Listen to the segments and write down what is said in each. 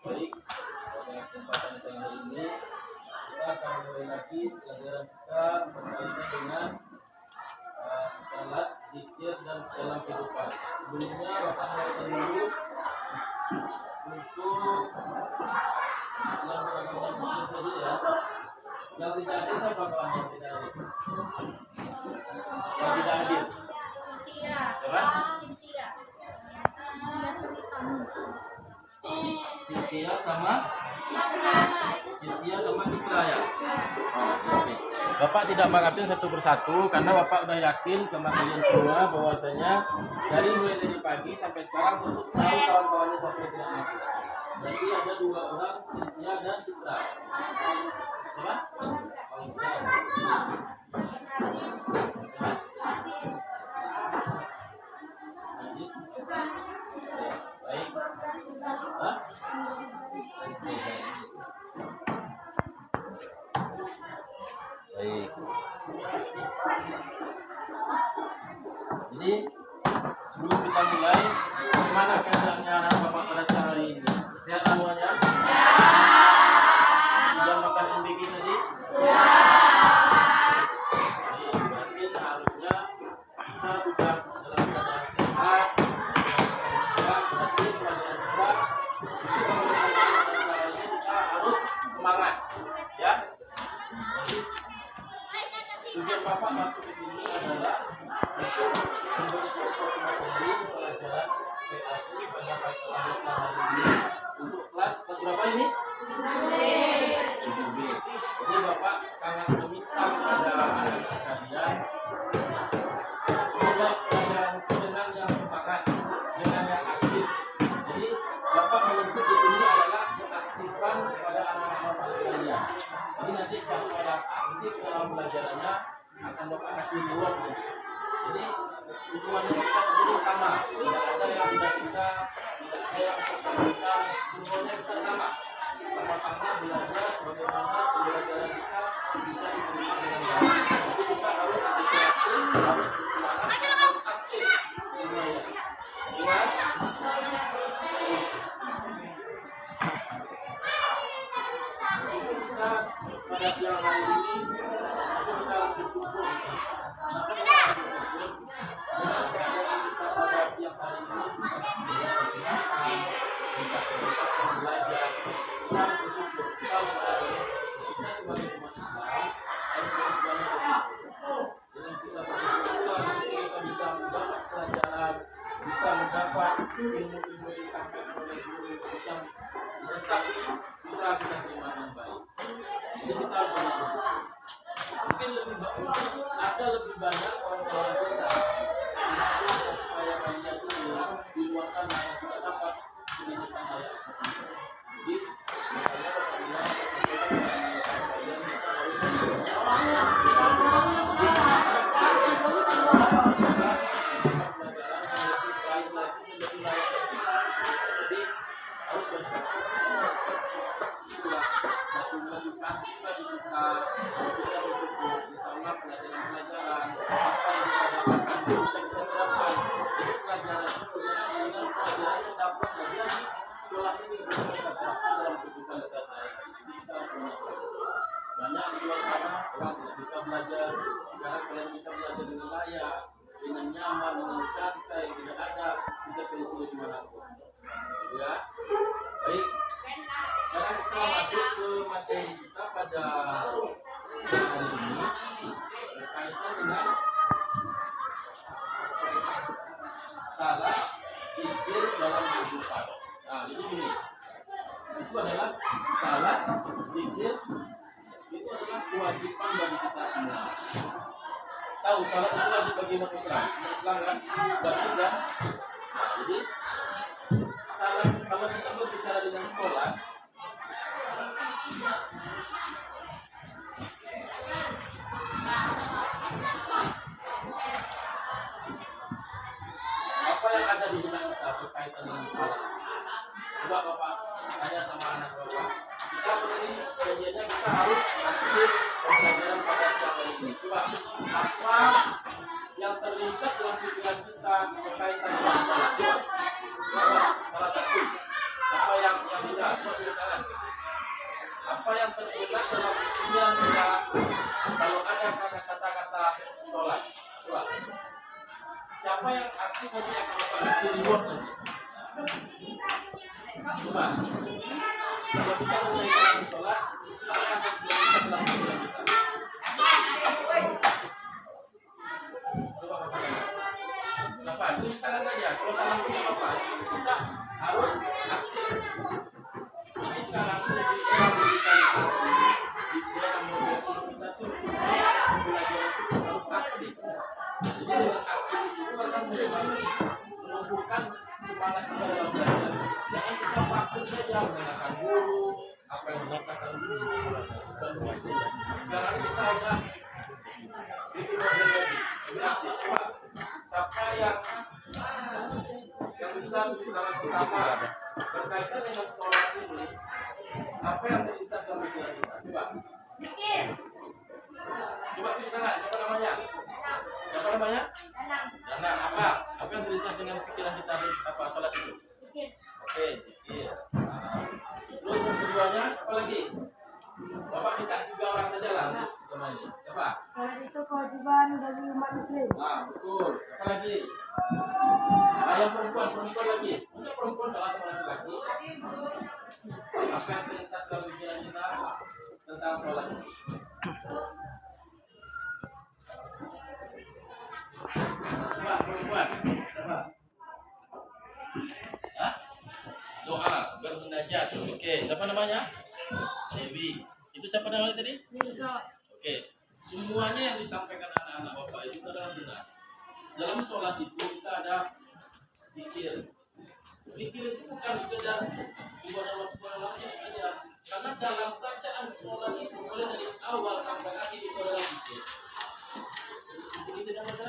Baik, pada kesempatan siang hari ini kita akan mulai lagi pelajaran kita berkaitan dengan salat, zikir dan dalam kehidupan. Sebelumnya Bapak mengajarkan dulu untuk Islam beragama Muslim tadi ya. Yang tidak hadir siapa kawan yang tidak hadir? Yang tidak hadir? Siapa? Cynthia sama Citra ya. Oke. Bapak tidak mengabsen satu persatu karena Bapak udah yakin sama kalian semua bahwasanya dari mulai dari pagi sampai sekarang untuk tahu kawan-kawannya sampai tidak masuk. Jadi ada 2 orang, Cynthia dan Citra. Siapa? Baik. Baik. Jadi sebelum kita mulai, bagaimana keadaannya anak Bapak pada siang hari ini? Sehat semuanya? Sudah makan MBG tadi? Baik, berarti seharusnya kita sudah dalam keadaan sehat. Berarti pelajaran kita harus semangat, ya. Tujuan Bapak masuk ke sini adalah untuk memberikan suatu materi pelajaran PAU pada pagi hari ini untuk kelas berapa ini? 7B. Jadi Bapak sangat meminta kepada anak-anak sekalian mulai pelajaran itu dengan yang semangat, dengan yang aktif. Jadi Bapak menuntut di sini adalah keaktifan kepada anak-anak Bapak sekalian. Jadi nanti siapa yang aktif dalam pelajarannya akan Bapak kasih reward. Jadi tujuannya kita di sini sama, tidak ada yang tidak bisa, tidak ada yang terpisah, semuanya kita sama. Sama-sama belajar bagaimana pembelajaran kita bisa diterima dengan baik. Jadi kita harus aktif, harus bersemangat, harus aktif semuanya. Ingat? Kita pada siang hari ini kita harus bersyukur. Kenapa kita harus bersyukur? Dengan keadaan kita pada siang hari ini bisa kesehatan, bisa kesempatan belajar. Kita harus bersyukur. Kita harus bersyukur. Kita sebagai umat Islam harus banyak bersyukur. Dengan kita bersyukur kita bisa mendapat pelajaran, bisa mendapat ilmu-ilmu yang disampaikan oleh guru, bisa bisa kita terima dengan baik. Jadi kita harus bersyukur. Mungkin ada lebih banyak orang-orang kita supaya kalian itu di luar sana yang tidak dapat pendidikan layak. Jadi makanya apabila kalian kita harus jadi harus satu motivasi bagi kita bersyukur bersama pelajaran-pelajaran apa yang kita dapatkan bisa kita terapkan. Jadi pelajaran itu benar-benar pelajaran yang dapat dari sekolah ini bisa kita terapkan dalam kehidupan kita sehari-hari. Jadi kita banyak di luar sana orang tidak bisa belajar. Sekarang kalian bisa belajar dengan layak, dengan nyaman, dengan santai, tidak ada intervensi dimanapun. dengan salat zikir dalam kehidupan. Nah, jadi gini, itu adalah salat zikir, itu adalah kewajiban bagi kita semua. Tahu salat itu wajib bagi umat Islam, kan wajib kan? Nah, jadi salat, kalau kita berbicara dengan sholat, apa yang ada di benak kita berkaitan dengan salat? Coba Bapak tanya sama anak Bapak, kita begini janjiannya kita harus aktif pembelajaran pada siang hari ini. Coba apa yang terlintas dalam pikiran kita berkaitan dengan salat? Coba salah satu, apa yang bisa? Coba tuliskan. Apa yang terlintas dalam pikiran kita kalau ada kata-kata sholat? Coba. Siapa yang aktif nanti akan dapat kasih reward nanti? Coba. Kalau kita mengerjakan sholat, apa yang akan terlintas dalam pikiran kita? Coba katakan. Kenapa? Tuliskan aja. Kalau salah punya apa? Kita harus aktif. Ini sekarang menjadi era digitalisasi. Di era modern kita tuh belajar itu harus aktif. Jadi dengan aktif itu akan menumbuhkan semangat kita dalam belajar. Jangan kita fokus saja mendengarkan guru, apa yang dikatakan guru, dan sebagainya. Sekarang kita sudah lebih modern lagi. Lebih aktif. Siapa yang bisa dalam utama berkaitan dengan sholat ini, apa yang terlintas dalam pikiran kita? Coba. Coba tunjukkan. Siapa namanya? Siapa namanya? Danang. Apa yang terlintas dengan pikiran kita di apa sholat itu? Oke, zikir. Terus yang keduanya apa lagi? Bapak minta 3 orang saja lah untuk temannya. Coba. Sholat itu kewajiban bagi umat muslim. Betul. Apa lagi? Yang perempuan lagi. Masa perempuan kalah sama laki-laki? Apa yang terlintas dalam pikiran kita tentang sholat? Coba perempuan. Coba. Doa bermunajat. Oke, siapa namanya? Dewi. Itu siapa namanya tadi? Mirza. Oke. Semuanya yang disampaikan anak-anak Bapak itu adalah benar. Dalam sholat itu kita ada zikir. Zikir itu bukan sekedar subhanallah saja. Karena dalam bacaan sholat itu mulai dari awal sampai akhir itu adalah zikir. Jadi tidak ada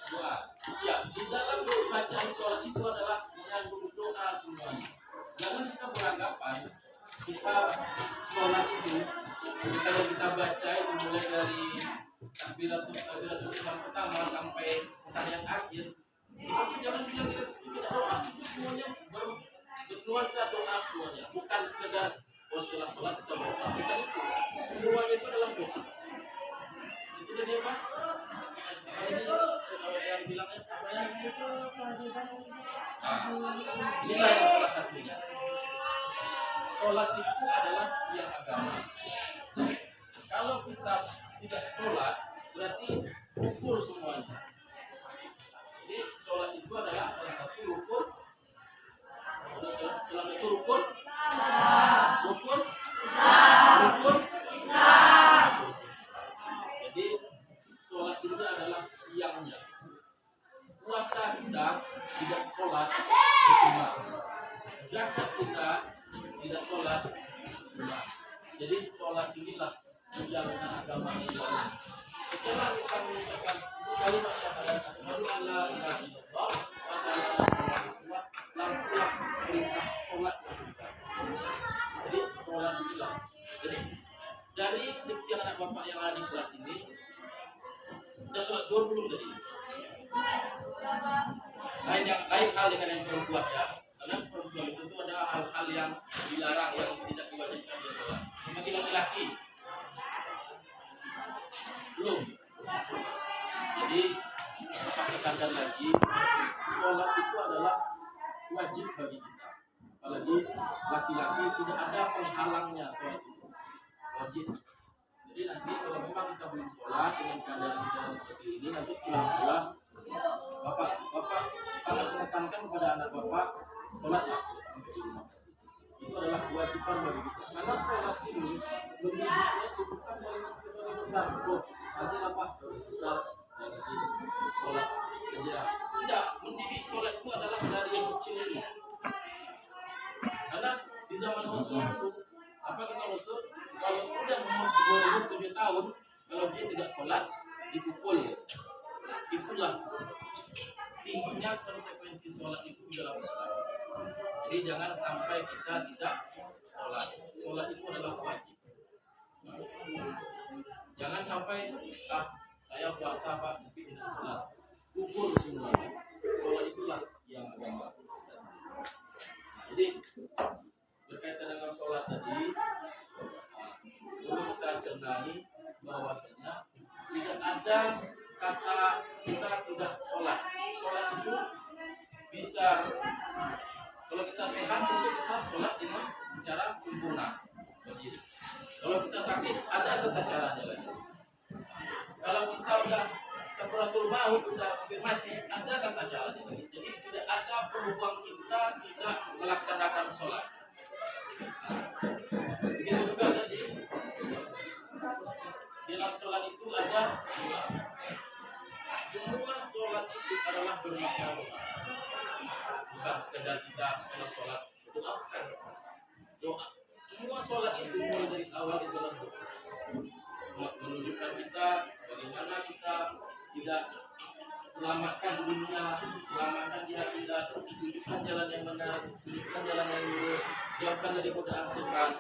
doa. Ya, di dalam bacaan sholat itu adalah mengandung doa semuanya. Jangan kita beranggapan kita sholat itu kalau kita baca itu mulai dari takbiratul ihram pertama sampai tahiyat akhir, itu jangan bilang tidak doa. Itu semuanya bernuansa doa semuanya, bukan sekedar setelah sholat kita berdoa. Bukan itu, semuanya itu adalah doa. Itu tadi apa? Yang bilangnya apa ya? Inilah yang salah satunya. Sholat itu adalah yang agama. Kalau kita tidak sholat, berarti ukur semuanya. Jadi sholat itu adalah salah satu rukun. Sholat itu rukun. Rukun. Jadi sholat itu adalah tiangnya. Puasa kita tidak sholat cuma. Zakat kita tidak sholat cuma. Jadi sholat inilah menjalankan agama Islam. Setelah kita mengucapkan kalimat syahadat asyhadu an la ilaha illallah wa asyhadu anna Muhammadan langsung perintah sholat kita. Jadi sholat inilah. Jadi dari sekian anak bapak yang ada di kelas ini, sudah sholat zuhur belum tadi? Lain hal dengan yang perempuan ya. Karena perempuan itu ada hal-hal yang dilarang, yang tidak diwajibkan di sholat. Bagi laki-laki belum. Jadi kita tekankan lagi, sholat itu adalah wajib bagi kita. Apalagi laki-laki tidak ada penghalangnya sholat itu wajib. Jadi Jadi nanti kalau memang kita belum sholat dengan keadaan kita seperti ini, nanti pulang-pulang bapak sangat menekankan kepada anak bapak sholatlah di rumah. Itu adalah kewajiban bagi kita. Karena sholat ini mendidiknya itu bukan dari besar kok. Nanti apa besar nanti sholat saja. Tidak, mendidik sholat itu adalah dari yang kecil ini. Karena di zaman Rasul itu apa kata Rasul? Kalau udah umur 7 tahun, kalau dia tidak sholat dipukul. Itulah tingginya konsekuensi sholat itu dalam Islam. Jadi jangan sampai kita tidak sholat. Sholat itu adalah wajib. Jangan sampai saya puasa Pak tapi tidak sholat. Ukur semuanya. Sholat itulah yang agama. Jadi berkaitan dengan sholat tadi, perlu kita cernani bahwasanya tidak ada kata kita tidak sholat. Sholat itu bisa, kalau kita sehat tentu kita sholat dengan cara sempurna. Berdiri. Kalau kita sakit ada tata caranya lagi. Kalau kita sudah sakaratul maut, sudah hampir mati, ada tata caranya lagi. Jadi tidak ada peluang kita tidak melaksanakan sholat. Begitu juga tadi dalam sholat itu ada doa. Semua sholat itu adalah bermakna doa. Bukan sekedar kita sholat doa, bukan. Doa. Semua sholat itu mulai dari awal itu adalah doa. Menunjukkan kita bagaimana kita tidak selamatkan dunia, selamatkan di akhirat, tunjukkan jalan yang benar, tunjukkan jalan yang lurus, jauhkan dari godaan setan,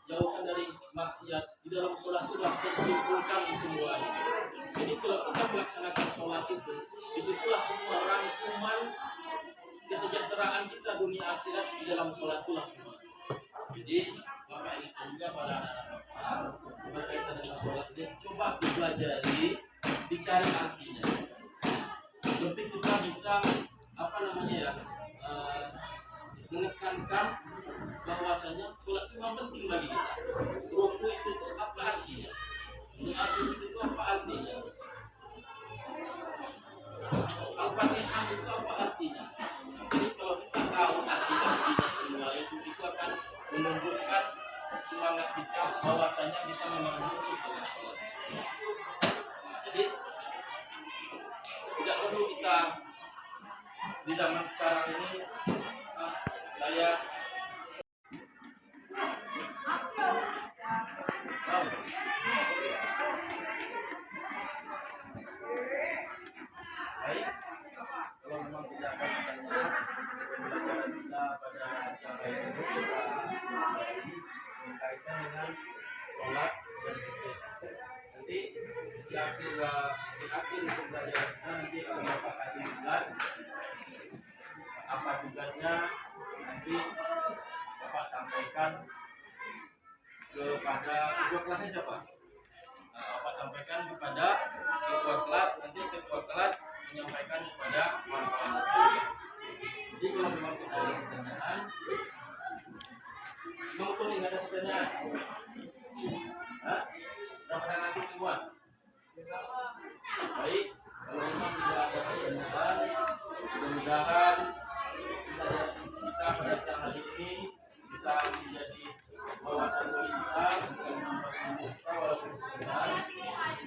jauhkan dari maksiat. Di dalam sholat itu telah tersimpulkan semuanya. Jadi kalau kita melaksanakan sholat itu, disitulah semua rangkuman kesejahteraan kita dunia akhirat di dalam sholat itulah semua. Jadi Bapak ingatkan juga pada anak-anak berkaitan dengan sholat ini, coba dipelajari, dicari artinya. Lebih kita bisa menekankan bahwasanya sholat itu memang penting bagi kita. Ruku itu apa artinya? Doa itu apa artinya? Al-Fatihah itu apa artinya? Jadi kalau kita tahu artinya semua itu akan menunjukkan semangat kita bahwasanya kita memang butuh dengan sholat. Jadi tidak perlu kita di zaman sekarang ini saya baik, kalau memang tidak ada pertanyaan, pembelajaran kita pada siang hari ini berkaitan dengan sholat dan zikir. Nanti di akhir pembelajaran kita nanti akan Bapak kasih tugas. Apa tugasnya? Nanti Bapak sampaikan kepada ketua kelasnya siapa? Bapak sampaikan kepada ketua kelas, nanti ketua kelas menyampaikan kepada kawan-kawan sekalian. Jadi kalau memang tidak ada pertanyaan, mau tuh nggak ada pertanyaan? Sudah pada nanti semua. Baik, kalau memang tidak ada pertanyaan, mudah-mudahan kita pada siang hari ini bisa menjadi wawasan kita, bisa menambah ilmu kita walaupun sebentar.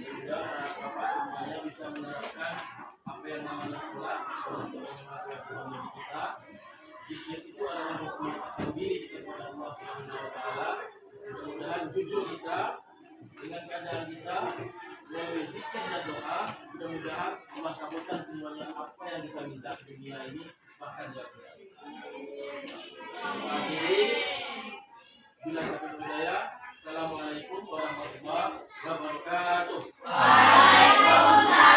Juga Bapak semuanya bisa menerapkan apa yang namanya sholat untuk menghormati kita. Zikir itu adalah hukum sendiri kepada Allah Subhanahu Wa Taala. Mudah-mudahan jujur kita dengan keadaan kita melalui zikir dan doa. Mudah-mudahan Allah kabulkan semuanya apa yang kita minta di dunia ini bahkan di akhirat. Akhiri bila satu budaya. Assalamualaikum warahmatullahi wabarakatuh. Waalaikumsalam.